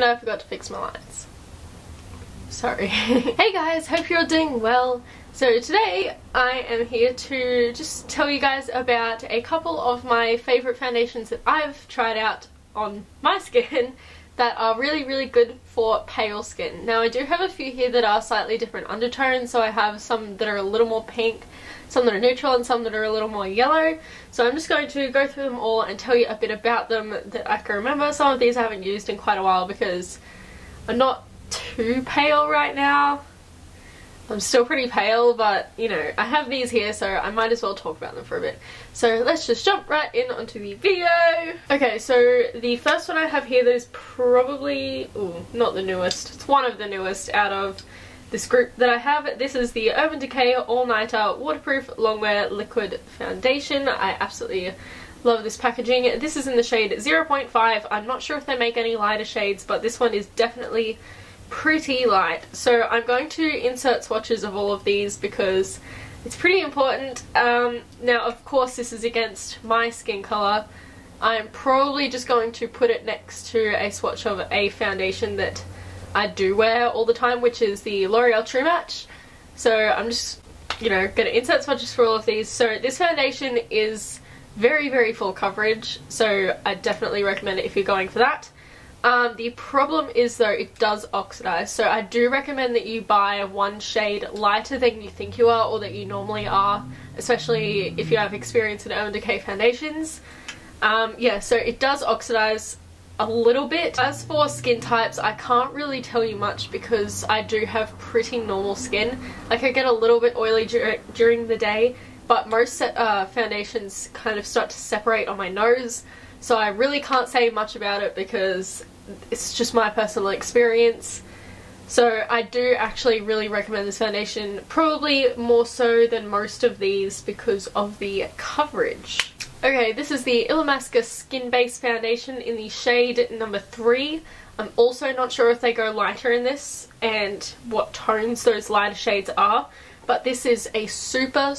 and I forgot to fix my lights. Sorry. Hey guys, hope you're doing well. So today I am here to just tell you guys about a couple of my favourite foundations that I've tried out on my skin that are really good for pale skin. Now I do have a few here that are slightly different undertones, so I have some that are a little more pink, some that are neutral, and some that are a little more yellow. So I'm just going to go through them all and tell you a bit about them that I can remember. Some of these I haven't used in quite a while because I'm not too pale right now. I'm still pretty pale, but you know, I have these here, so I might as well talk about them for a bit. So let's just jump right in onto the video. Okay, so the first one I have here that is probably, ooh, not the newest, it's one of the newest out of this group that I have. This is the Urban Decay All Nighter Waterproof Longwear Liquid Foundation. I absolutely love this packaging. This is in the shade 0.5. I'm not sure if they make any lighter shades, but this one is definitely pretty light. So I'm going to insert swatches of all of these because it's pretty important. Now of course this is against my skin colour. I'm probably just going to put it next to a swatch of a foundation that I do wear all the time, which is the Loreal True Match. So I'm just, you know, going to insert swatches for all of these. So this foundation is very full coverage, so I definitely recommend it if you're going for that. The problem is though, it does oxidize, so I do recommend that you buy one shade lighter than you think you are or that you normally are, especially if you have experience in Urban Decay foundations. Yeah, so it does oxidize a little bit. As for skin types, I can't really tell you much because I do have pretty normal skin. Like I get a little bit oily during the day, but most foundations kind of start to separate on my nose, so I really can't say much about it because it's just my personal experience. So I do actually really recommend this foundation, probably more so than most of these because of the coverage. Okay, this is the Illamasqua Skin Base Foundation in the shade number 3. I'm also not sure if they go lighter in this and what tones those lighter shades are, but this is a super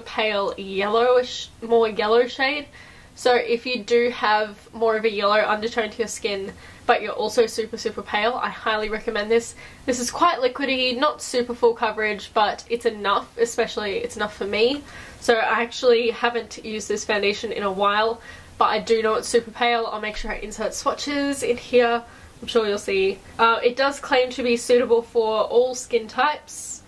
pale yellowish, more yellow shade. So if you do have more of a yellow undertone to your skin but you're also super pale, I highly recommend this. This is quite liquidy, not super full coverage, but it's enough, especially it's enough for me. So I actually haven't used this foundation in a while, but I do know it's super pale. I'll make sure I insert swatches in here. I'm sure you'll see. It does claim to be suitable for all skin types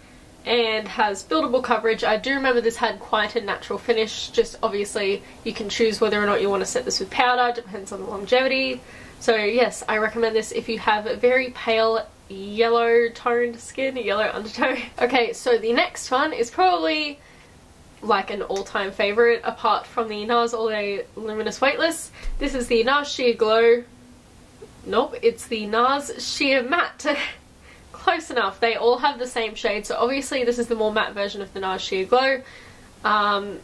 and has buildable coverage. I do remember this had quite a natural finish, just obviously you can choose whether or not you want to set this with powder, depends on the longevity. So yes, I recommend this if you have a very pale yellow toned skin, yellow undertone. Okay, so the next one is probably like an all-time favourite apart from the NARS All Day Luminous Weightless. This is the NARS Sheer Glow. Nope, it's the NARS Sheer Matte. Close enough. They all have the same shade, so obviously this is the more matte version of the NARS Sheer Glow.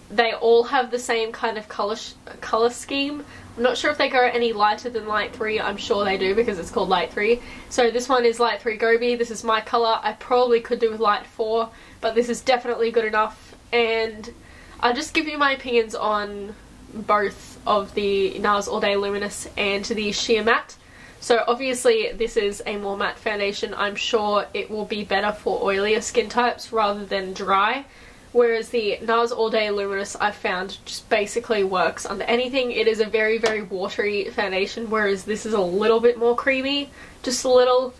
They all have the same kind of colour scheme. I'm not sure if they go any lighter than Light 3, I'm sure they do because it's called Light 3. So this one is Light 3 Gobi, this is my colour. I probably could do with Light 4, but this is definitely good enough, and I'll just give you my opinions on both of the NARS All Day Luminous and the Sheer Matte. So obviously this is a more matte foundation. I'm sure it will be better for oilier skin types rather than dry. Whereas the NARS All Day Luminous I've found just basically works under anything. It is a very watery foundation, whereas this is a little bit more creamy. Just a little.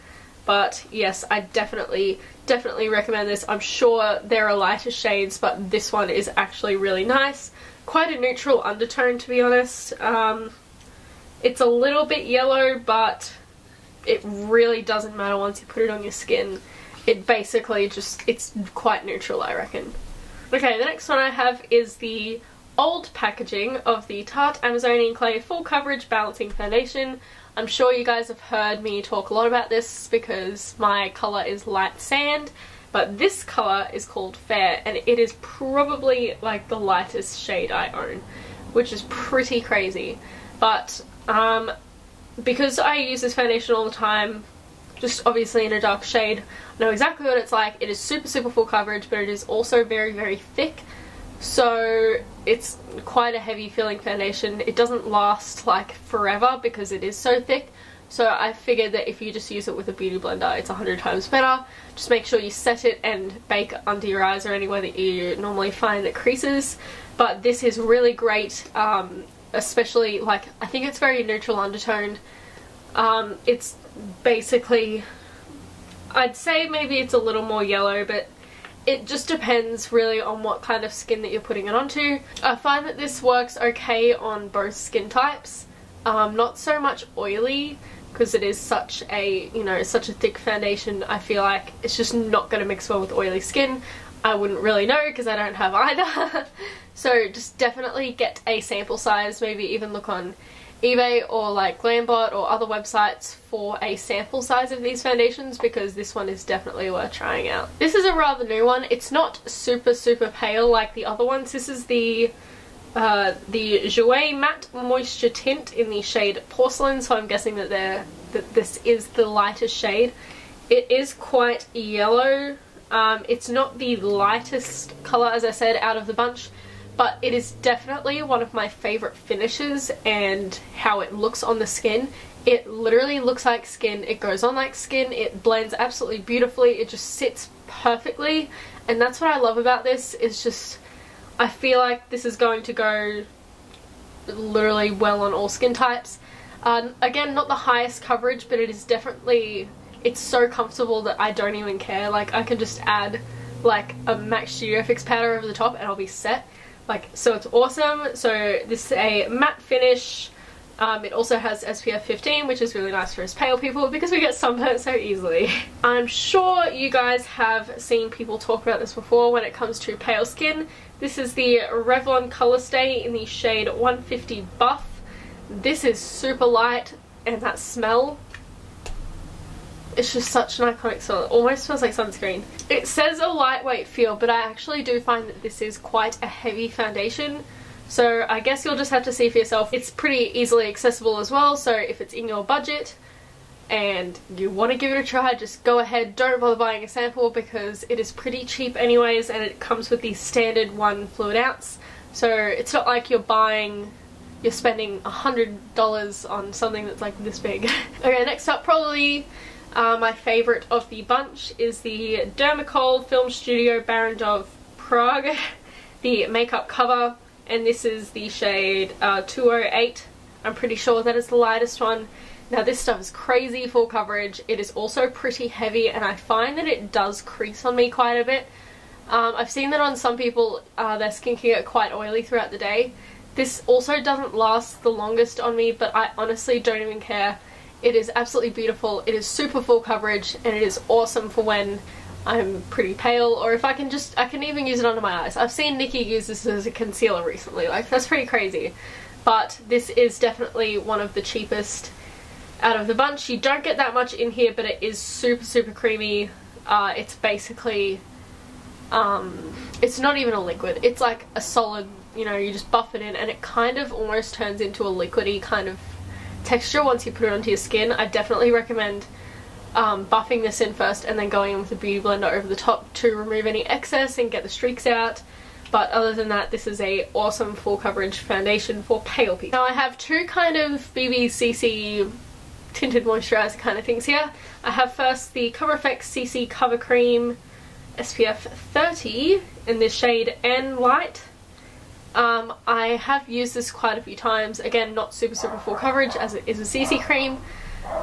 But yes, I definitely recommend this. I'm sure there are lighter shades, but this one is actually really nice. Quite a neutral undertone, to be honest. It's a little bit yellow, but it really doesn't matter once you put it on your skin. It basically just, it's quite neutral, I reckon. Okay, the next one I have is the old packaging of the Tarte Amazonian Clay Full Coverage Balancing Foundation. I'm sure you guys have heard me talk a lot about this because my colour is light sand, but this colour is called Fair, and it is probably like the lightest shade I own, which is pretty crazy. But because I use this foundation all the time, just obviously in a dark shade, I know exactly what it's like. It is super full coverage, but it is also very thick, so it's quite a heavy feeling foundation. It doesn't last like forever because it is so thick, So I figured that if you just use it with a beauty blender, it's 100 times better. Just make sure you set it and bake under your eyes or anywhere that you normally find that creases. But this is really great, especially, like, I think it's very neutral undertoned. It's basically, I'd say maybe it's a little more yellow, but it just depends really on what kind of skin that you're putting it onto. I find that this works okay on both skin types. Not so much oily, because it is such a, you know, such a thick foundation. I feel like it's just not going to mix well with oily skin. I wouldn't really know because I don't have either. So just definitely get a sample size, maybe even look on eBay or like Glambot or other websites for a sample size of these foundations, because this one is definitely worth trying out. This is a rather new one. It's not super pale like the other ones. This is the Jouer Matte Moisture Tint in the shade Porcelain, so I'm guessing that this is the lightest shade. It is quite yellow. It's not the lightest colour, as I said, out of the bunch, but it is definitely one of my favourite finishes and how it looks on the skin. It literally looks like skin, it goes on like skin, it blends absolutely beautifully, it just sits perfectly, and that's what I love about this. Is just, I feel like this is going to go literally well on all skin types. Again, not the highest coverage, but it is definitely, it's so comfortable that I don't even care. Like, I can just add like a MAC Studio Fix powder over the top and I'll be set. Like, so it's awesome. So this is a matte finish. It also has SPF 15, which is really nice for us pale people because we get sunburnt so easily. I'm sure you guys have seen people talk about this before when it comes to pale skin. This is the Revlon Color Stay in the shade 150 Buff. This is super light, and that smell, it's just such an iconic smell. It almost smells like sunscreen. It says a lightweight feel, but I actually do find that this is quite a heavy foundation. So I guess you'll just have to see for yourself. It's pretty easily accessible as well, so if it's in your budget and you want to give it a try, just go ahead. Don't bother buying a sample because it is pretty cheap anyways, and it comes with the standard 1 fluid ounce. So it's not like you're spending $100 on something that's like this big. Okay, next up, probably my favourite of the bunch is the Dermacol Film Studio Baron Dove Prague, the makeup cover. And this is the shade 208. I'm pretty sure that is the lightest one. Now this stuff is crazy full coverage. It is also pretty heavy, and I find that it does crease on me quite a bit. I've seen that on some people, their skin can get quite oily throughout the day. This also doesn't last the longest on me, but I honestly don't even care. It is absolutely beautiful. It is super full coverage, and it is awesome for when I'm pretty pale, or if I can even use it under my eyes. I've seen Nikki use this as a concealer recently, like that's pretty crazy. But this is definitely one of the cheapest out of the bunch. You don't get that much in here, but it is super creamy. It's basically, it's not even a liquid. It's like a solid, you know, you just buff it in and it kind of almost turns into a liquidy kind of texture once you put it onto your skin. I definitely recommend buffing this in first and then going in with a beauty blender over the top to remove any excess and get the streaks out. But other than that, this is a awesome full coverage foundation for pale people. Now I have two kind of BBCC tinted moisturizer kind of things here. I have first the Cover FX CC Cover Cream SPF 30 in this shade N Light. I have used this quite a few times. Again, not super full coverage as it is a CC cream.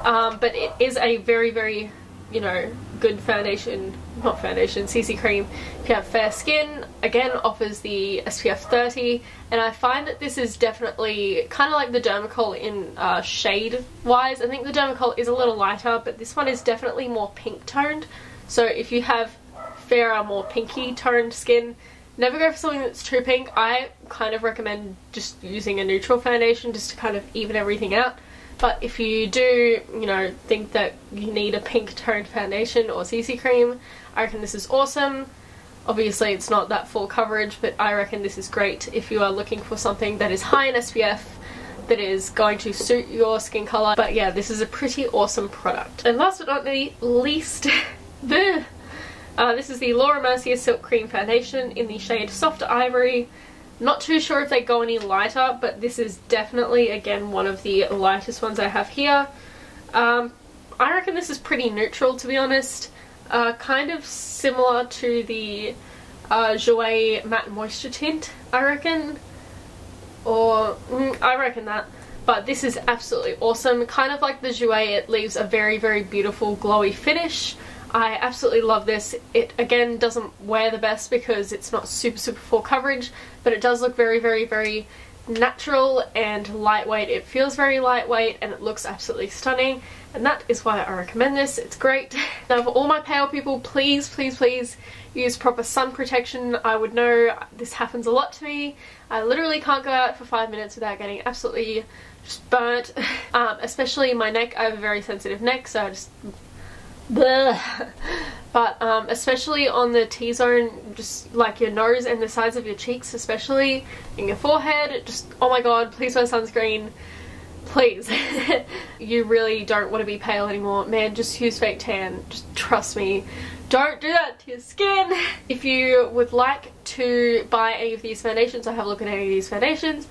But it is a very, you know, good foundation, not foundation, CC cream. If you have fair skin, again, offers the SPF 30, and I find that this is definitely kind of like the Dermacol in shade wise. I think the Dermacol is a little lighter, but this one is definitely more pink toned. So if you have fairer, more pinky toned skin, never go for something that's too pink. I kind of recommend just using a neutral foundation just to kind of even everything out. But if you do, you know, think that you need a pink toned foundation or CC cream, I reckon this is awesome. Obviously it's not that full coverage, but I reckon this is great if you are looking for something that is high in SPF, that is going to suit your skin colour. But yeah, this is a pretty awesome product. And last but not least, this is the Laura Mercier Silk Cream Foundation in the shade Soft Ivory. Not too sure if they go any lighter, but this is definitely, again, one of the lightest ones I have here. I reckon this is pretty neutral, to be honest. Kind of similar to the Jouer Matte Moisture Tint, I reckon. Or, I reckon that. But this is absolutely awesome. Kind of like the Jouer, it leaves a very, very beautiful glowy finish. I absolutely love this. It, again, doesn't wear the best because it's not super full coverage, but it does look very, very, very natural and lightweight. It feels very lightweight and it looks absolutely stunning, and that is why I recommend this. It's great. Now for all my pale people, please, please, please use proper sun protection. I would know this happens a lot to me. I literally can't go out for 5 minutes without getting absolutely just burnt. Especially my neck. I have a very sensitive neck, so I just bleh. But especially on the T-zone, just like your nose and the sides of your cheeks, especially in your forehead, just, oh my god, please wear sunscreen, please. You really don't want to be pale anymore, man. Just use fake tan, just trust me, don't do that to your skin. If you would like to buy any of these foundations or have a look at any of these foundations,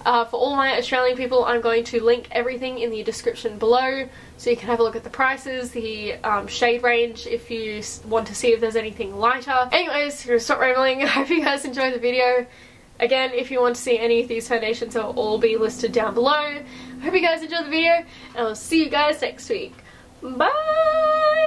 for all my Australian people, I'm going to link everything in the description below so you can have a look at the prices, the shade range, if you want to see if there's anything lighter. Anyways, I'm gonna stop rambling. I hope you guys enjoyed the video. Again, if you want to see any of these foundations, they'll all be listed down below. I hope you guys enjoyed the video, and I'll see you guys next week. Bye!